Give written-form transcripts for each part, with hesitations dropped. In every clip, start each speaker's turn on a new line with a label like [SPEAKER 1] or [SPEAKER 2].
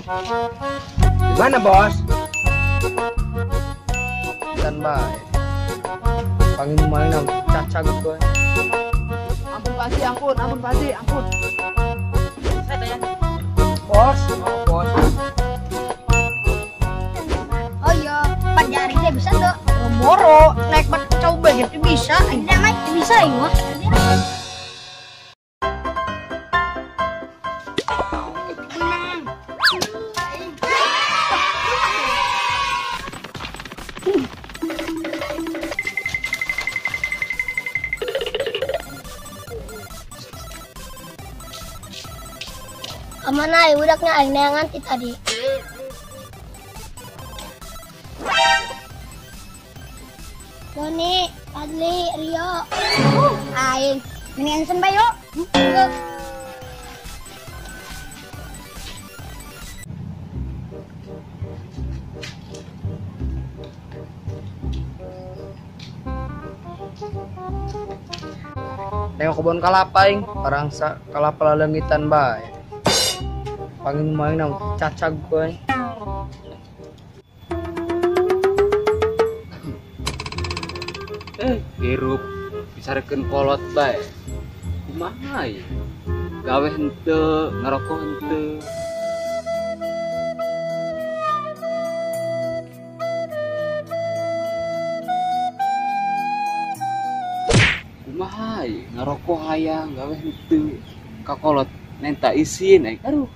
[SPEAKER 1] Gimana bos? Standby. Panggil main dong, caca gue.
[SPEAKER 2] Ampun Pak Haji, ampun Pak Haji, ampun.
[SPEAKER 3] Saya tanya.
[SPEAKER 1] Bos, bos.
[SPEAKER 4] Oh iya, Pak Jari dia bisa tuh.
[SPEAKER 2] Moro, naik bat coba gitu bisa.
[SPEAKER 4] Dia mah bisa ya mah. Amanah, budaknya aing nganti tadi. Doni, Adli, Rio. Aing, mendingan sembah yuk.
[SPEAKER 1] Nengok kebun kalapa ing, orang sa kalapa lalengitan bae. Panggil main dong, caca gue.
[SPEAKER 3] Hirup bisa reken kolot bae. Kumaha ya? Gawe henteu, ngerokok henteu. Kumaha ya? Ngerokok hayang, gawe henteu. Kakolot nenta izin aduh.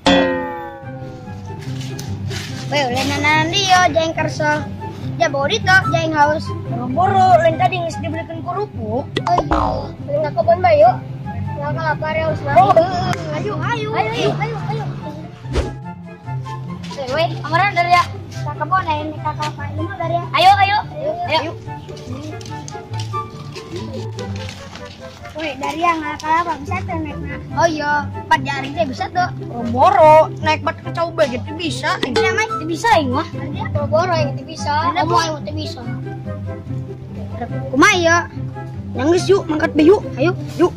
[SPEAKER 4] Weh, lenanan dia jeng kerso. Ya bodi toh jeng haus.
[SPEAKER 2] Boro-boro, lain tadi nges dibelikan kerupuk.
[SPEAKER 4] Oh iya, beli nggak kebun bayu. Nggak kelapar ya usah.
[SPEAKER 2] Oh, ayo.
[SPEAKER 4] Ayo. Weh, kemarin dari ya. Kakak kebun ini kakak apa ini mah dari ya. Ayo. Weh, dari yang nggak kelapar bisa tuh naiknya. Oh iya, Pak Jari dia bisa tuh.
[SPEAKER 2] Boro-boro, naik bat coba gitu bisa.
[SPEAKER 4] Dia mah bisa ya mah. Boro-boro yang itu bisa. Kamu yang itu bisa. Kumaha ya?
[SPEAKER 2] Nyangis yuk, mangkat be yuk. Ayo.
[SPEAKER 4] Yuk.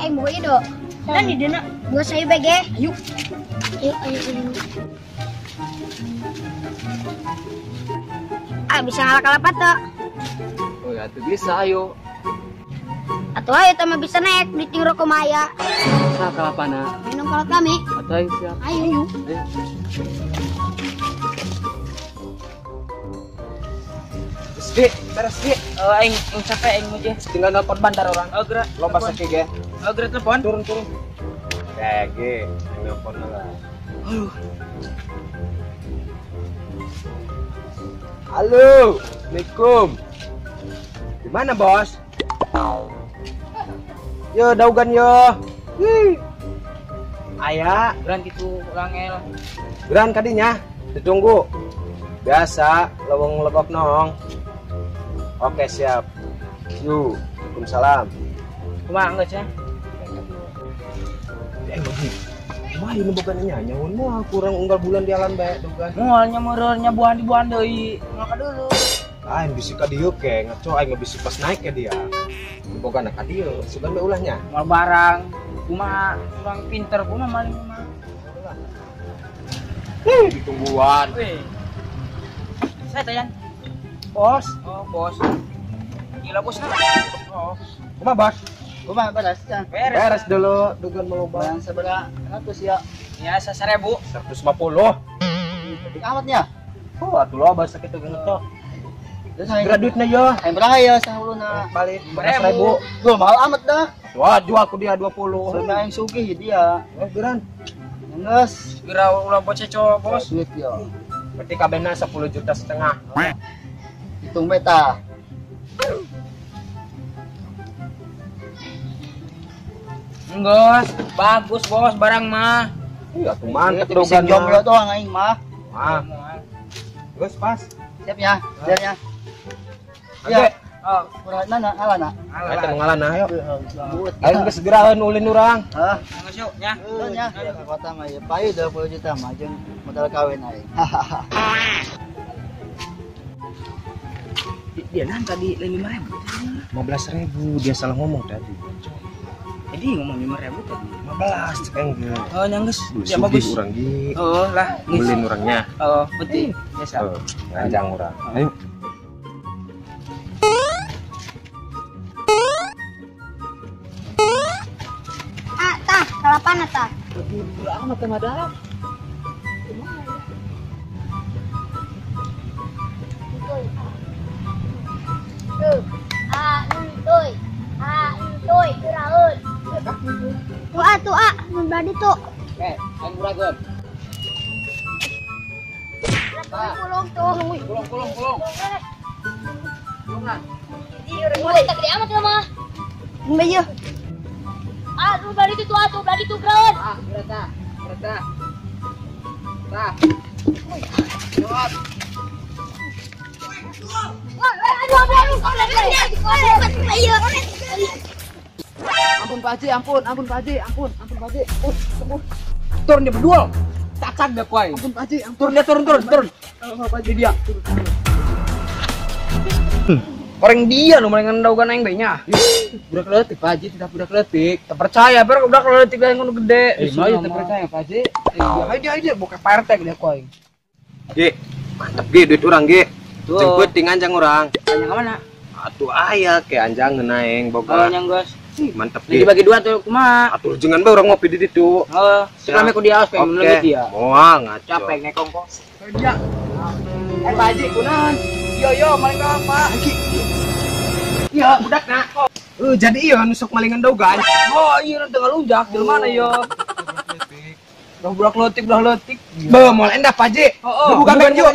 [SPEAKER 4] Mau itu.
[SPEAKER 2] Dan di dana.
[SPEAKER 4] Gua saya bege.
[SPEAKER 2] Ayo.
[SPEAKER 4] Ayo. Bisa ngalak-ngalapat tuh.
[SPEAKER 3] Oh ya tuh bisa ayo.
[SPEAKER 4] Atau ayo tama bisa naik di ting rokok maya.
[SPEAKER 3] Sa kalapana.
[SPEAKER 4] Minum kolot kami.
[SPEAKER 3] Atau ayo siap.
[SPEAKER 4] Ayo.
[SPEAKER 1] Di, beres di.
[SPEAKER 2] Aing capek aing aja.
[SPEAKER 1] Tinggal nelpon bandar orang.
[SPEAKER 2] Oh, gerak.
[SPEAKER 1] Lomba sakit ge.
[SPEAKER 2] Oh, gerak telepon.
[SPEAKER 1] Turun. Ge, nelpon lah. Halo, Assalamualaikum. Gimana bos? Yo, daugan yo. Aya,
[SPEAKER 2] Geran gitu langel.
[SPEAKER 1] geran kadinya. Ditunggu. Biasa, leweng legok nong. Oke, siap. Yuk, Waalaikumsalam.
[SPEAKER 2] Kumaha enggak sih?
[SPEAKER 1] Wah, ini bukan nyawa mah kurang unggal bulan di alam bae dugan.
[SPEAKER 2] Moalnya merenya buahan deui. Ngaka dulu.
[SPEAKER 1] Ah, yang bisa ka dieu ke ngaco aing bisa pas naik ya dia. Boga na ka dieu, sugan be ulahnya.
[SPEAKER 2] Moal barang. Kumaha kurang pinter kumaha maling mah.
[SPEAKER 1] Ditungguan.
[SPEAKER 2] Weh. Saya tayan.
[SPEAKER 1] Bos,
[SPEAKER 2] Oh, bos. Gila bos na. Oh.
[SPEAKER 1] kumaha bos?
[SPEAKER 2] Kumaha beres ya?
[SPEAKER 1] Beres dulu dugan meloba.
[SPEAKER 2] Bayang seberapa? 100 ya. Ya, 1.000.
[SPEAKER 1] 150.
[SPEAKER 2] Ketik amatnya.
[SPEAKER 1] Oh, atuh lo bahasa kita gini tuh.
[SPEAKER 2] Terus saya
[SPEAKER 1] Graduate-na yo.
[SPEAKER 2] berapa ya sahuluna?
[SPEAKER 1] Balik
[SPEAKER 2] 1.000.
[SPEAKER 1] 1.000.
[SPEAKER 2] Duh, mahal amat dah.
[SPEAKER 1] Wah, jual aku dia 20.
[SPEAKER 2] Soalnya yang sugih dia.
[SPEAKER 1] Geran.
[SPEAKER 2] Nges. Kira ulah bocah cowok, bos.
[SPEAKER 3] Sweet ya.
[SPEAKER 1] Berarti kabehna 10,5 juta.
[SPEAKER 2] Hitung beta. Enggak, bagus bos barang mah.
[SPEAKER 1] Iya, tuh mantep
[SPEAKER 2] Bisa
[SPEAKER 1] dogan.
[SPEAKER 2] jomblo doang aing mah.
[SPEAKER 1] Ah, geus pas.
[SPEAKER 2] Siap ya, siap ya.
[SPEAKER 1] Oke.
[SPEAKER 2] Oh, kurang nana alana.
[SPEAKER 5] Ayo mengalana ayo.
[SPEAKER 2] Buat.
[SPEAKER 5] Ayo geus segeraeun ulin urang.
[SPEAKER 2] Hah? Nangis yuk, nya.
[SPEAKER 6] Nya, ke kota mah ya. Payu 20 juta mah jeung modal kawin aing.
[SPEAKER 2] Dia nan tadi 5.000.
[SPEAKER 5] 15.000 dia salah ngomong tadi.
[SPEAKER 2] Jadi ngomong 5.000 tadi.
[SPEAKER 5] 15 cek enggak.
[SPEAKER 2] Oh, nyanggeus. Ya
[SPEAKER 5] Sugih
[SPEAKER 2] bagus.
[SPEAKER 5] urang ge.
[SPEAKER 2] Oh, lah. geus.
[SPEAKER 5] Ulin urangnya.
[SPEAKER 2] Oh, betul. Biasa.
[SPEAKER 5] Oh, nganjang urang. Ayo.
[SPEAKER 4] Ah, tah, kalapan tah. Tua, berarti tuh.
[SPEAKER 3] Aing urageun.
[SPEAKER 4] Pulung tuh.
[SPEAKER 3] Kulung.
[SPEAKER 4] Mulai tak gede amat mah. Mbak Ah, lu berarti tuh keren.
[SPEAKER 3] Ah, berata. Tah.
[SPEAKER 2] Ampun Pak Haji, ampun Pak Haji. Turun dia berdua. Cacak dah kuai. Ampun Pak Haji, turun. Pak Haji dia.
[SPEAKER 1] Orang dia nu maling ngendaugan aing bae nya.
[SPEAKER 2] Budak letik Pak Haji, tidak budak letik.
[SPEAKER 1] Teu percaya ber udah kalau letik aing ngono gede.
[SPEAKER 2] Mau ya percaya Pak Haji.
[SPEAKER 1] Dia buka PRT dia ku aing.
[SPEAKER 5] Ge. Mantep ge duit urang ge.
[SPEAKER 2] Tuh.
[SPEAKER 5] Jemput ting anjang urang.
[SPEAKER 2] Tanya ke mana?
[SPEAKER 5] Atuh aya ke anjangeun aing
[SPEAKER 2] Oh,
[SPEAKER 5] boga.
[SPEAKER 2] nyanggeus.
[SPEAKER 5] Mantep
[SPEAKER 2] Ini
[SPEAKER 5] ge.
[SPEAKER 2] dibagi dua tuh kumaha?
[SPEAKER 5] Atur jengan bae urang ngopi di ditu.
[SPEAKER 2] Oh, selama ku dia pengen menunggu dia.
[SPEAKER 5] Moal ngaco.
[SPEAKER 2] Capek nekong kok.
[SPEAKER 1] Kerja. Pak Haji kunaon? Yo maling ka Pak.
[SPEAKER 2] Iya, budak nak.
[SPEAKER 1] Jadi iya nu sok maling ngendaugan. Oh iya nu teu lunjak jelema na yo. Udah letik. Beuh moal endah Pak Haji. Gebukan yuk.